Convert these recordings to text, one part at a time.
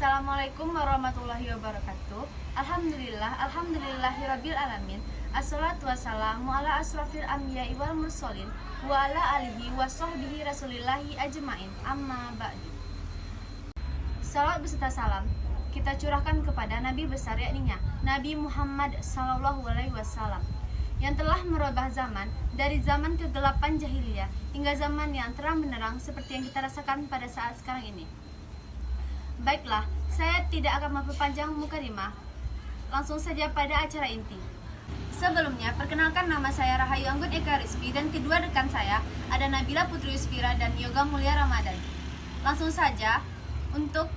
Assalamualaikum warahmatullahi wabarakatuh. Alhamdulillahirabbil alamin. Assalatu wassalamu ala asrofil anbiya'i wal mursalin wa ala alihi wa sahbihi rasulillahi ajmain. Amma ba'du. Salawat beserta salam kita curahkan kepada Nabi besar, yakni Nabi Muhammad SAW, yang telah merubah zaman dari zaman kegelapan jahiliyah hingga zaman yang terang benderang seperti yang kita rasakan pada saat sekarang ini. Baiklah, saya tidak akan memperpanjang mukadimah. Langsung saja pada acara inti. Sebelumnya, perkenalkan, nama saya Rahayu Anggun Eka Rizky dan kedua rekan saya ada Nabila Putri Yusfira dan Yoga Mulia Ramadan. Langsung saja untuk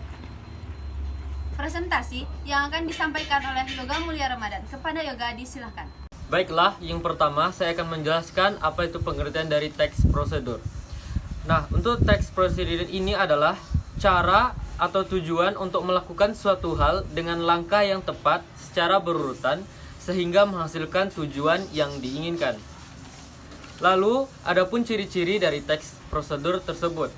presentasi yang akan disampaikan oleh Yoga Mulia Ramadan. Kepada Yoga, disilahkan. Baiklah, yang pertama saya akan menjelaskan apa itu pengertian dari text procedure. Nah, untuk text procedure ini adalah cara atau tujuan untuk melakukan suatu hal dengan langkah yang tepat secara berurutan sehingga menghasilkan tujuan yang diinginkan. Lalu, adapun ciri-ciri dari text procedure tersebut.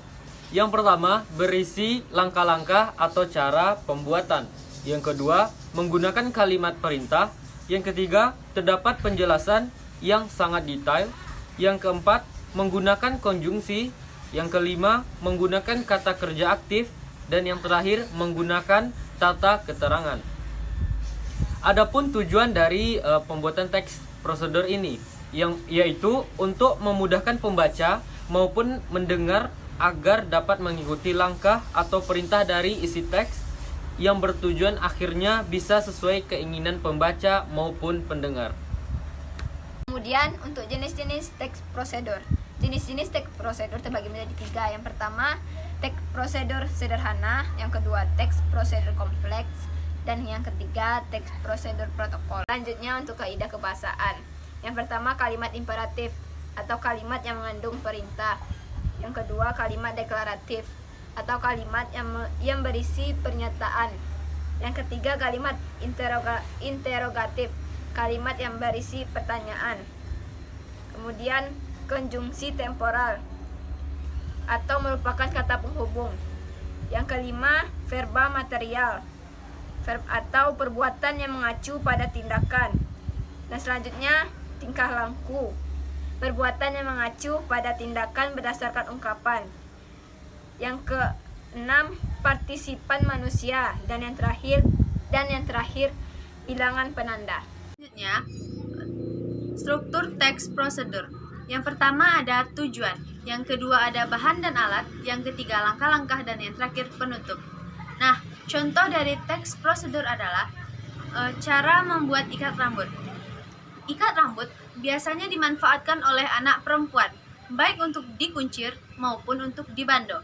Yang pertama, berisi langkah-langkah atau cara pembuatan. Yang kedua, menggunakan kalimat perintah. Yang ketiga, terdapat penjelasan yang sangat detail. Yang keempat, menggunakan konjungsi. Yang kelima, menggunakan kata kerja aktif. Dan yang terakhir, menggunakan tata keterangan. Adapun tujuan dari pembuatan teks prosedur ini, yaitu untuk memudahkan pembaca maupun mendengar agar dapat mengikuti langkah atau perintah dari isi teks yang bertujuan akhirnya bisa sesuai keinginan pembaca maupun pendengar. Kemudian untuk jenis-jenis teks prosedur. Jenis-jenis teks prosedur terbagi menjadi tiga. Yang pertama, teks prosedur sederhana. Yang kedua, teks prosedur kompleks. Dan yang ketiga, teks prosedur protokol. Selanjutnya untuk kaidah kebahasaan. Yang pertama, kalimat imperatif atau kalimat yang mengandung perintah. Yang kedua, kalimat deklaratif atau kalimat yang berisi pernyataan. Yang ketiga, kalimat interrogatif, kalimat yang berisi pertanyaan. Kemudian konjungsi temporal atau merupakan kata penghubung. Yang kelima, verba material, verb atau perbuatan yang mengacu pada tindakan. Dan selanjutnya, tingkah laku, perbuatan yang mengacu pada tindakan berdasarkan ungkapan. Yang keenam, partisipan manusia. Dan yang terakhir bilangan penanda. Selanjutnya, struktur teks prosedur. Yang pertama ada tujuan, yang kedua ada bahan dan alat, yang ketiga langkah-langkah, dan yang terakhir penutup. Nah, contoh dari teks prosedur adalah cara membuat ikat rambut. Ikat rambut biasanya dimanfaatkan oleh anak perempuan, baik untuk dikuncir maupun untuk dibando.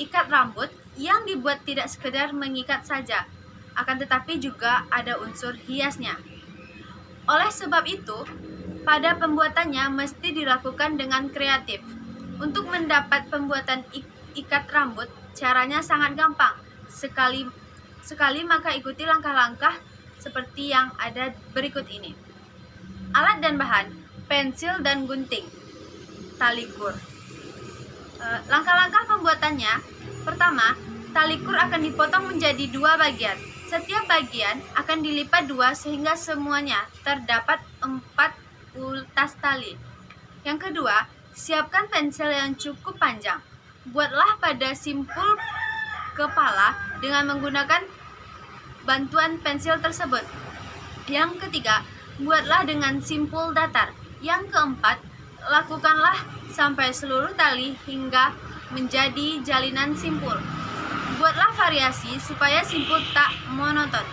Ikat rambut yang dibuat tidak sekedar mengikat saja, akan tetapi juga ada unsur hiasnya. Oleh sebab itu, pada pembuatannya mesti dilakukan dengan kreatif. Untuk mendapat pembuatan ikat rambut, caranya sangat gampang. Sekali maka ikuti langkah-langkah seperti yang ada berikut ini. Alat dan bahan, pensil dan gunting, tali kur. Langkah-langkah pembuatannya, pertama, tali kur akan dipotong menjadi dua bagian. Setiap bagian akan dilipat dua sehingga semuanya terdapat 4 utas tali. Yang kedua, siapkan pensil yang cukup panjang. Buatlah pada simpul kepala dengan menggunakan bantuan pensil tersebut. Yang ketiga, buatlah dengan simpul datar. Yang keempat, lakukanlah sampai seluruh tali hingga menjadi jalinan simpul. Buatlah variasi supaya simpul tak monoton.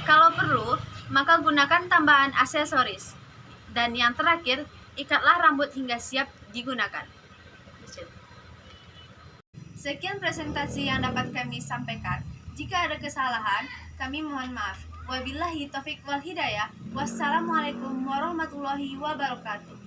Kalau perlu, maka gunakan tambahan aksesoris. Dan yang terakhir, ikatlah rambut hingga siap digunakan. Sekian presentasi yang dapat kami sampaikan. Jika ada kesalahan, kami mohon maaf. Wabillahi taufiq wal hidayah. Wassalamualaikum warahmatullahi wabarakatuh.